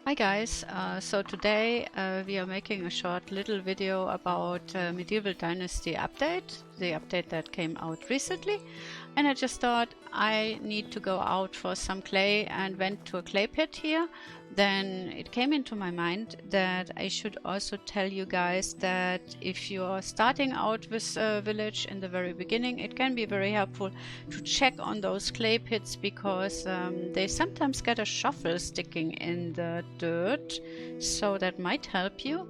Hi guys, so today we are making a short little video about Medieval Dynasty update, the update that came out recently, and I just thought I need to go out for some clay and went to a clay pit here. Then it came into my mind that I should also tell you guys that if you are starting out with a village in the very beginning, it can be very helpful to check on those clay pits because they sometimes get a shovel sticking in the dirt, so that might help you.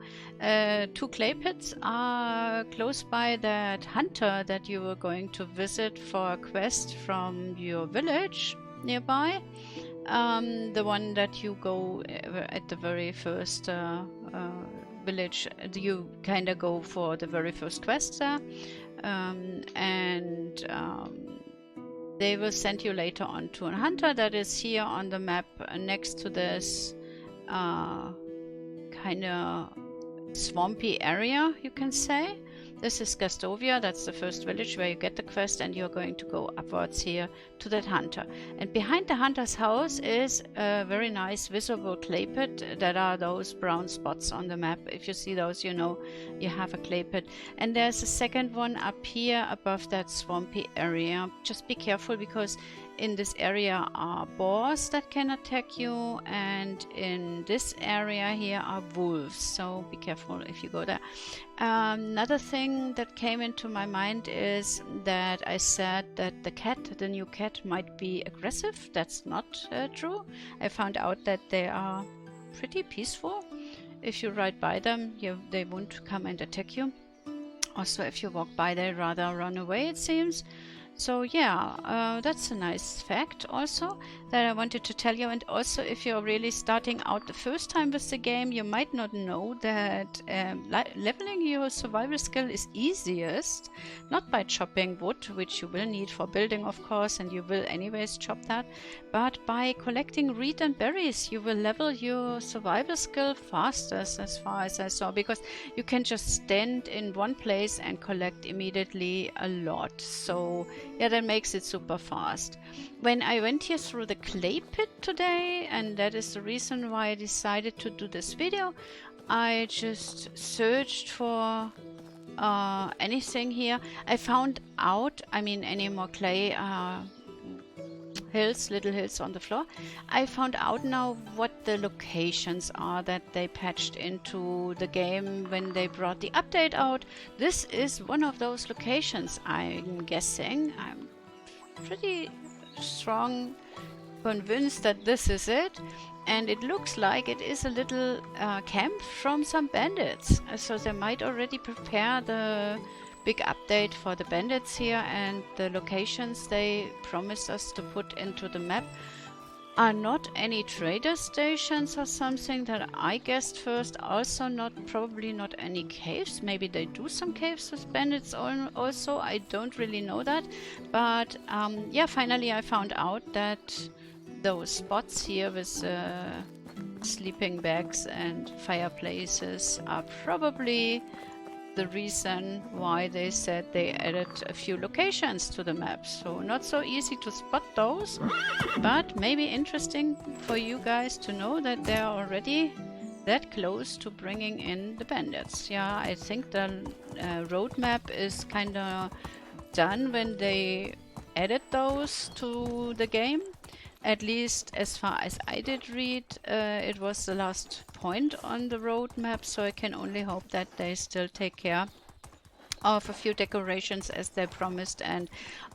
Two clay pits are close by that hunter that you were going to visit for a quest from your village nearby. The one that you go at the very first village, you kind of go for the very first quest there, they will send you later on to a hunter that is here on the map next to this kind of swampy area, you can say. This is Gastovia, that's the first village where you get the quest, and you're going to go upwards here to that hunter. And behind the hunter's house is a very nice visible clay pit. That are those brown spots on the map. If you see those, you know you have a clay pit. And there's a second one up here above that swampy area. Just be careful because in this area are boars that can attack you, and in this area here are wolves, so be careful if you go there. Another thing that came into my mind is that I said that the new cat might be aggressive. That's not true. I found out that they are pretty peaceful. If you ride by them, they won't come and attack you. Also, if you walk by, they rather run away, it seems. So yeah, that's a nice fact also that I wanted to tell you. And also, if you're really starting out the first time with the game, you might not know that leveling your survival skill is easiest not by chopping wood, which you will need for building, of course, and you will anyways chop that, but by collecting reed and berries. You will level your survival skill fastest, as far as I saw, because you can just stand in one place and collect immediately a lot. So yeah, that makes it super fast. When I went here through the clay pit today, and that is the reason why I decided to do this video, I just searched for anything here. I found out, any more clay hills, little hills on the floor. I found out now what the locations are that they patched into the game when they brought the update out. This is one of those locations, I'm guessing. I'm pretty strong convinced that this is it, and it looks like it is a little camp from some bandits. So they might already prepare the big update for the bandits here, and the locations they promised us to put into the map are not any trader stations or something that I guessed first. Also probably not any caves. Maybe they do some caves with bandits also. I don't really know that. But yeah, finally I found out that those spots here with sleeping bags and fireplaces are probably the reason why they said they added a few locations to the map. So not so easy to spot those, but maybe interesting for you guys to know that they are already that close to bringing in the bandits. Yeah, I think the roadmap is kind of done when they added those to the game. At least as far as I did read, it was the last point on the roadmap, so I can only hope that they still take care of a few decorations as they promised, and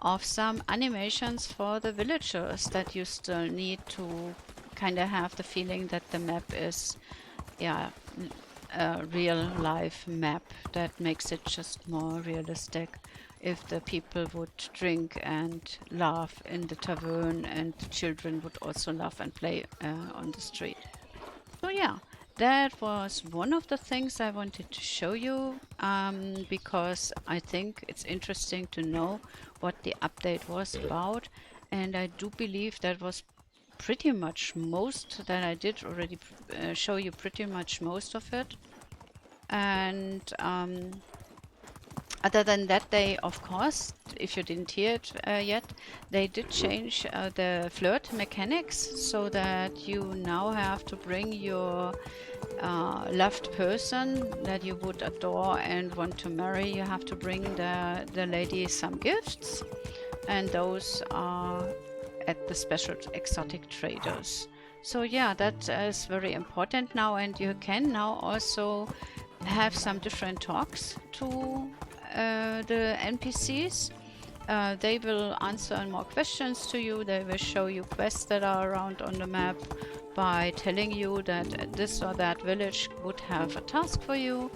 of some animations for the villagers that you still need to kind of have the feeling that the map is, yeah, a real life map that makes it just more realistic. If the people would drink and laugh in the tavern, and the children would also laugh and play on the street. So yeah, that was one of the things I wanted to show you, because I think it's interesting to know what the update was about, and I do believe that was pretty much most that I did already show you pretty much most of it. And Other than that, they, of course, if you didn't hear it yet, they did change the flirt mechanics so that you now have to bring your loved person that you would adore and want to marry. You have to bring the lady some gifts, and those are at the special exotic traders. So yeah, that is very important now, and you can now also have some different talks to the NPCs. They will answer more questions to you. They will show you quests that are around on the map by telling you that this or that village would have a task for you.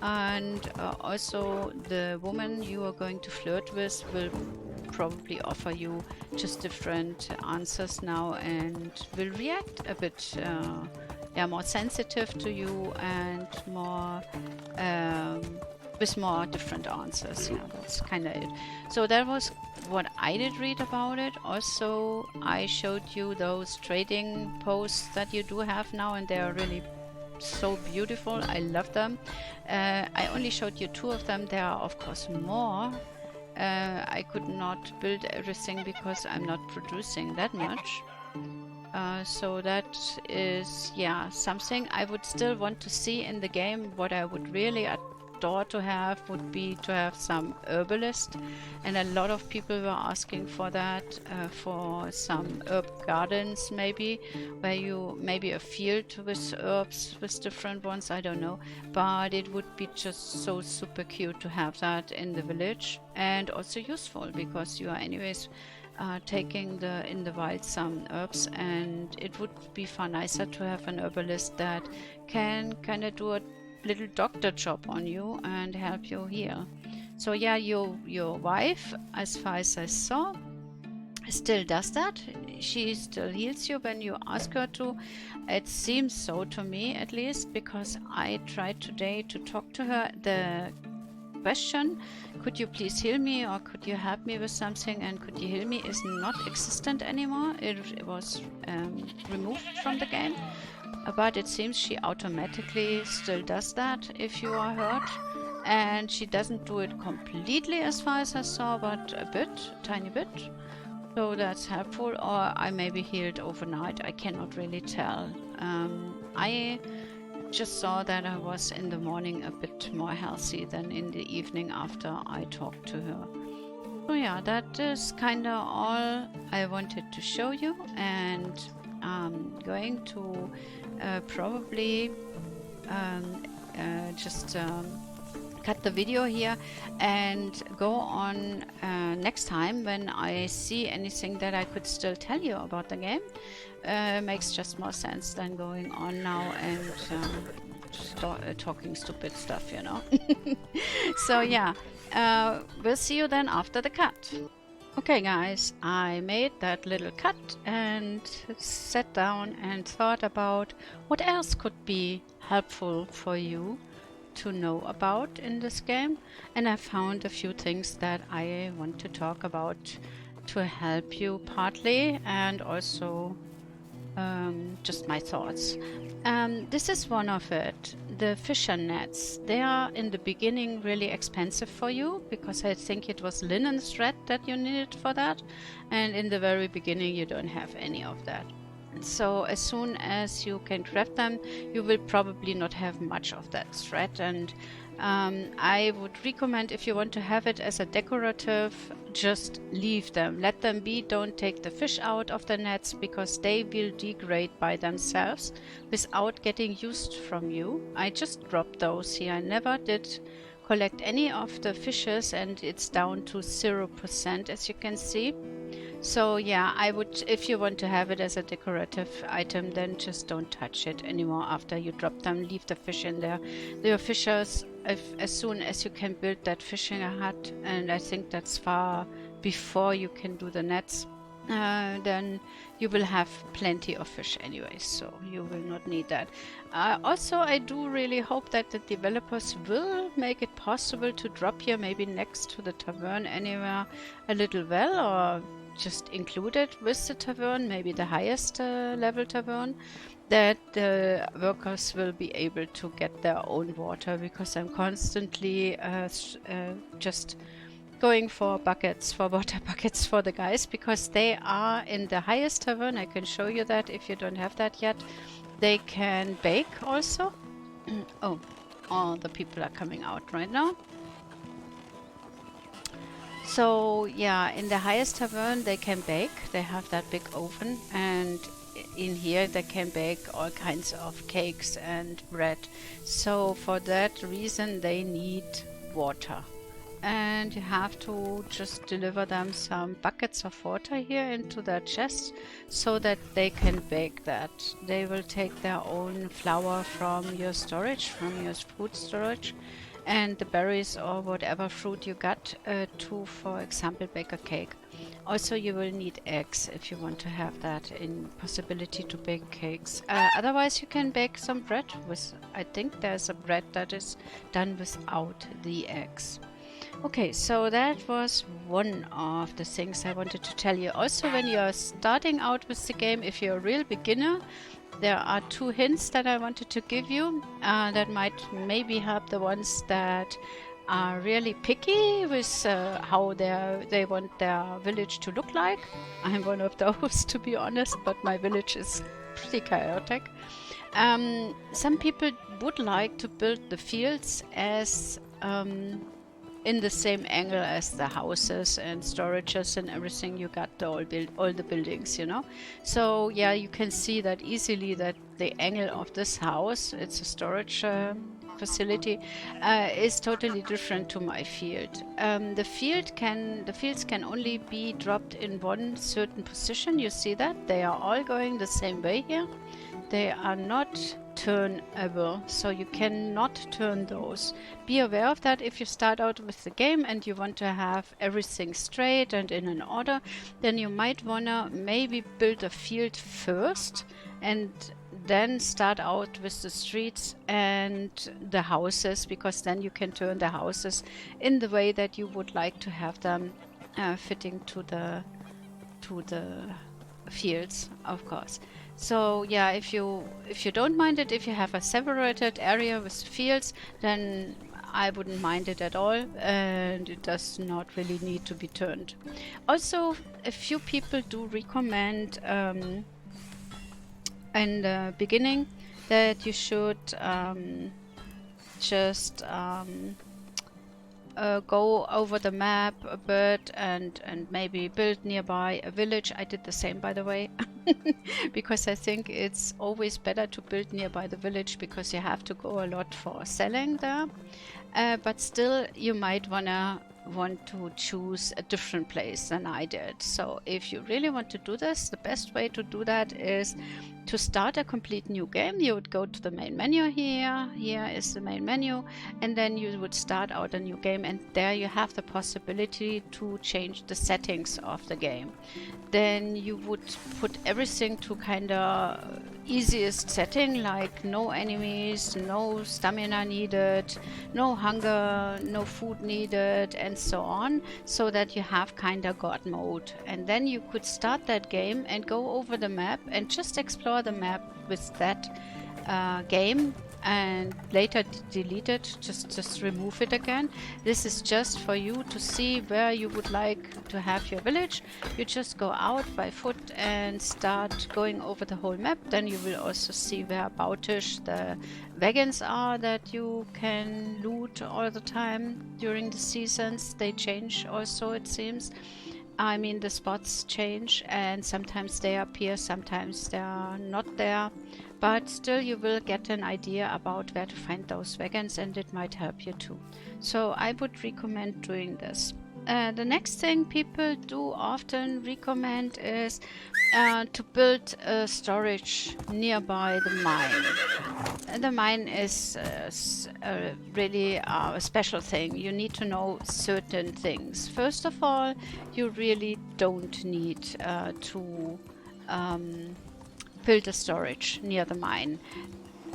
And also the woman you are going to flirt with will probably offer you just different answers now and will react a bit more sensitive to you and more with more different answers. Yeah, that's kind of it. So that was what I did read about it. Also, I showed you those trading posts that you do have now, and they are really so beautiful. I love them. I only showed you 2 of them. There are of course more. I could not build everything because I'm not producing that much. So that is, yeah, something I would still want to see in the game. What I would really adore to have would be to have some herbalist, and a lot of people were asking for that, for some herb gardens maybe, where you maybe a field with herbs with different ones, I don't know, but it would be just so super cute to have that in the village, and also useful because you are anyways taking in the wild some herbs, and it would be far nicer to have an herbalist that can kind of do a little doctor job on you and help you heal. So yeah, your wife, as far as I saw, still does that. She still heals you when you ask her to. It seems so to me, at least, because I tried today to talk to her. The question, could you please heal me, or could you help me with something, and could you heal me, is not existent anymore. It was removed from the game, but it seems she automatically still does that if you are hurt, and she doesn't do it completely as far as I saw, but a bit, tiny bit. So that's helpful. Or I may be healed overnight, I cannot really tell. I just saw that I was in the morning a bit more healthy than in the evening after I talked to her. So yeah, that is kind of all I wanted to show you, and I'm going to probably just cut the video here and go on next time when I see anything that I could still tell you about the game. Makes just more sense than going on now and talking stupid stuff, you know. So yeah, we'll see you then after the cut. Okay guys, I made that little cut and sat down and thought about what else could be helpful for you to know about in this game, and I found a few things that I want to talk about to help you partly, and also just my thoughts. This is one of it. The fisher nets. They are in the beginning really expensive for you, because I think it was linen thread that you needed for that, and in the very beginning you don't have any of that. So as soon as you can craft them, you will probably not have much of that thread, and I would recommend, if you want to have it as a decorative, just leave them. Let them be. Don't take the fish out of the nets, because they will degrade by themselves without getting used from you. I just dropped those here. I never did collect any of the fishes, and it's down to 0%, as you can see. So yeah, I would, if you want to have it as a decorative item, then just don't touch it anymore after you drop them. Leave the fish in there. Your fishers, as soon as you can build that fishing hut, and I think that's far before you can do the nets, then you will have plenty of fish anyway, so you will not need that. Also, I do really hope that the developers will make it possible to drop here, maybe next to the tavern anywhere, a little well, or just include it with the tavern, maybe the highest level tavern, that the workers will be able to get their own water, because I'm constantly just going for buckets, for water buckets for the guys, because they are in the highest tavern. I can show you that if you don't have that yet. They can bake also. Oh, all the people are coming out right now. So yeah, in the highest tavern they can bake. They have that big oven, and in here they can bake all kinds of cakes and bread. So for that reason they need water. And you have to just deliver them some buckets of water here into their chest so that they can bake that. They will take their own flour from your storage, from your food storage, and the berries or whatever fruit you got to, for example, bake a cake. Also, you will need eggs if you want to have that in possibility to bake cakes. Otherwise, you can bake some bread with, I think there's a bread that is done without the eggs. Okay, so that was one of the things I wanted to tell you. Also, when you're starting out with the game, if you're a real beginner, there are 2 hints that I wanted to give you that might maybe help the ones that are really picky with how they want their village to look like. I'm one of those, to be honest, but my village is pretty chaotic. Some people would like to build the fields as in the same angle as the houses and storages and everything. You got all the buildings, you know. So yeah, you can see that easily that the angle of this house, it's a storage facility, is totally different to my field. The fields can only be dropped in one certain position. You see that they are all going the same way here. They are not turnable, so you cannot turn those. Be aware of that if you start out with the game and you want to have everything straight and in an order. Then you might wanna maybe build a field first and then start out with the streets and the houses, because then you can turn the houses in the way that you would like to have them fitting to the fields, of course. So yeah, if you don't mind it, if you have a separated area with fields, then I wouldn't mind it at all, and it does not really need to be turned. Also, a few people do recommend in the beginning that you should just go over the map a bit and maybe build nearby a village. I did the same, by the way, because I think it's always better to build nearby the village, because you have to go a lot for selling there. But still, you might want to choose a different place than I did. So if you really want to do this, the best way to do that is to start a complete new game. You would go to the main menu here. Here is the main menu, and then you would start out a new game, and there you have the possibility to change the settings of the game. Then you would put everything to kind of easiest setting, like no enemies, no stamina needed, no hunger, no food needed, and so on, so that you have kind of God mode. And then you could start that game and go over the map and just explore the map with that game, and later delete it, just remove it again. This is just for you to see where you would like to have your village. You just go out by foot and start going over the whole map. Then you will also see whereabouts the wagons are that you can loot all the time during the seasons. They change also, it seems. I mean, the spots change, and sometimes they appear, sometimes they are not there. But still, you will get an idea about where to find those wagons, and it might help you too. So I would recommend doing this. The next thing people do often recommend is to build a storage nearby the mine. The mine is really a special thing. You need to know certain things. First of all, you really don't need to build a storage near the mine.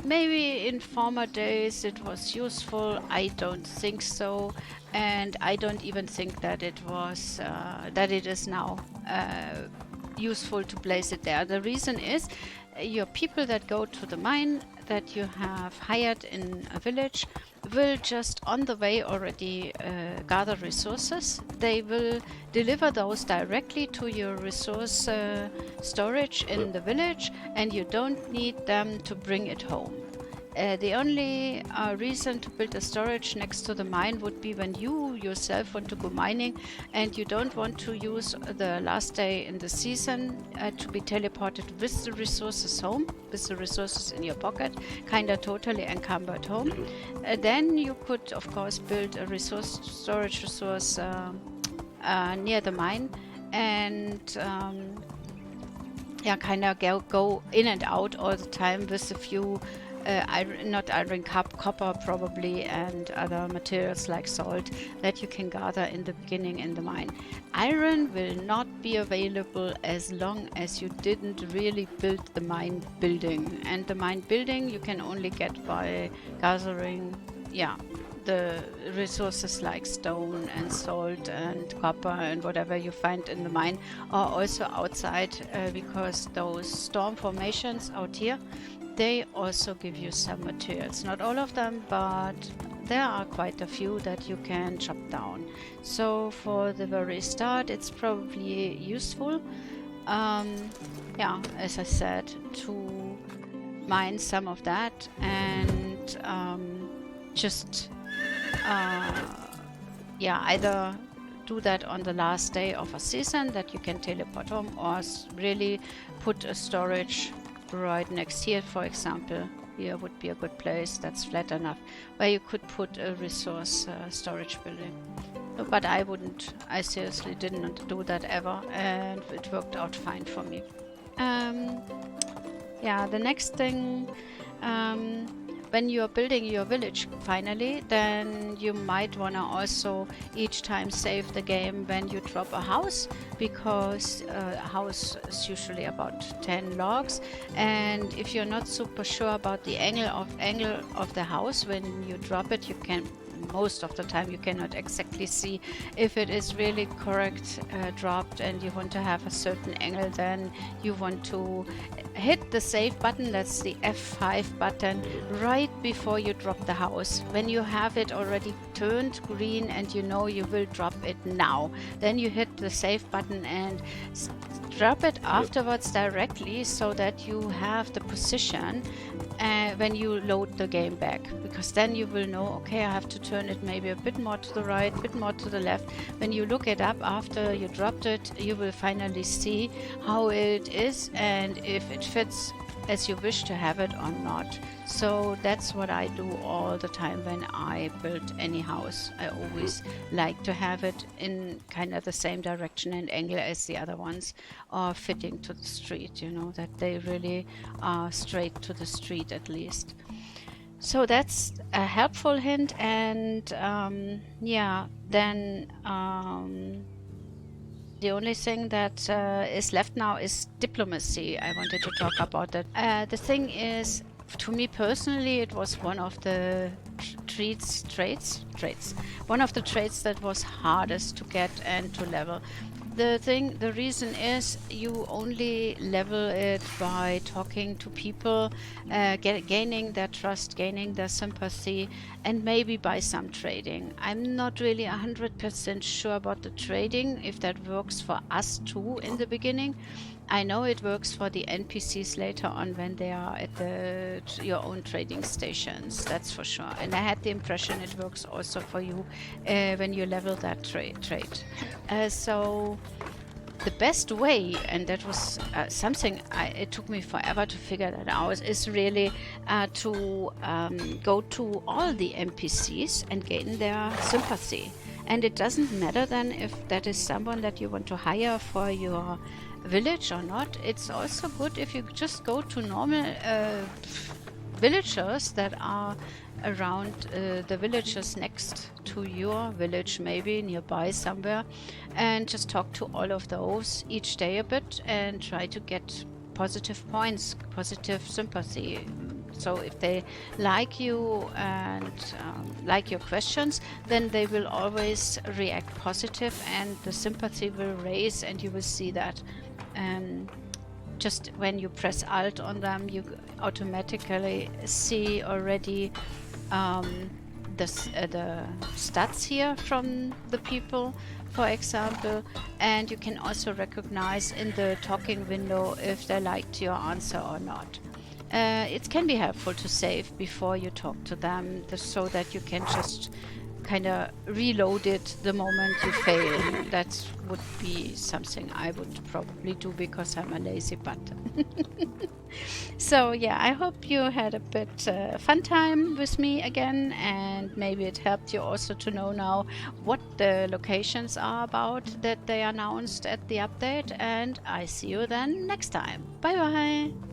Maybe in former days it was useful. I don't think so, and I don't even think that it was that it is now useful to place it there. The reason is your people that go to the mine that you have hired in a village will just on the way already gather resources. They will deliver those directly to your resource storage in the village, and you don't need them to bring it home. The only reason to build a storage next to the mine would be when you yourself want to go mining and you don't want to use the last day in the season to be teleported with the resources home, with the resources in your pocket, kind of totally encumbered home. Then you could, of course, build a storage resource near the mine and kind of go in and out all the time with a few copper probably, and other materials like salt that you can gather in the beginning in the mine. Iron will not be available as long as you didn't really build the mine building, and the mine building you can only get by gathering the resources like stone and salt and copper and whatever you find in the mine, or also outside, because those storm formations out here, they also give you some materials. Not all of them, but there are quite a few that you can chop down. So for the very start, it's probably useful, as I said, to mine some of that and either do that on the last day of a season that you can teleport home, or really put a storage right next here, for example. Here would be a good place that's flat enough where you could put a resource storage building. But I seriously didn't do that ever, and it worked out fine for me. The next thing, when you're building your village finally, then you might want to also each time save the game when you drop a house, because a house is usually about 10 logs, and if you're not super sure about the angle of the house when you drop it, most of the time you cannot exactly see if it is really correct dropped, and you want to have a certain angle, then you want to hit the save button, that's the F5 button, right before you drop the house. When you have it already turned green and you know you will drop it now, then you hit the save button and drop it afterwards directly, so that you have the position when you load the game back, because then you will know, okay, I have to turn it maybe a bit more to the right, a bit more to the left. When you look it up after you dropped it, you will finally see how it is and if it fits as you wish to have it or not. So that's what I do all the time when I build any house. I always like to have it in kind of the same direction and angle as the other ones, or fitting to the street, that they really are straight to the street at least. So that's a helpful hint. And the only thing that is left now is diplomacy. I wanted to talk about that. The thing is, to me personally, it was one of the traits. One of the traits that was hardest to get and to level. The reason is you only level it by talking to people, gaining their trust, gaining their sympathy, and maybe by some trading. I'm not really 100% sure about the trading, if that works for us too in the beginning. I know it works for the NPCs later on when they are at your own trading stations, that's for sure. And I had the impression it works also for you when you level that trade. So the best way, and that was something it took me forever to figure that out, is really to go to all the NPCs and gain their sympathy. And it doesn't matter then if that is someone that you want to hire for your village or not. It's also good if you just go to normal villagers that are around the villages next to your village, maybe nearby somewhere, and just talk to all of those each day a bit and try to get positive points, positive sympathy. So if they like you and like your questions, then they will always react positive and the sympathy will raise, and you will see that. just when you press Alt on them, you automatically see already the stats here from the people, for example, and you can also recognize in the talking window if they liked your answer or not. It can be helpful to save before you talk to them, so that you can just kind of reload it the moment you fail. That would be something I would probably do because I'm a lazy button. So yeah, I hope you had a bit fun time with me again, and maybe it helped you also to know now what the locations are about that they announced at the update, and I see you then next time. Bye bye!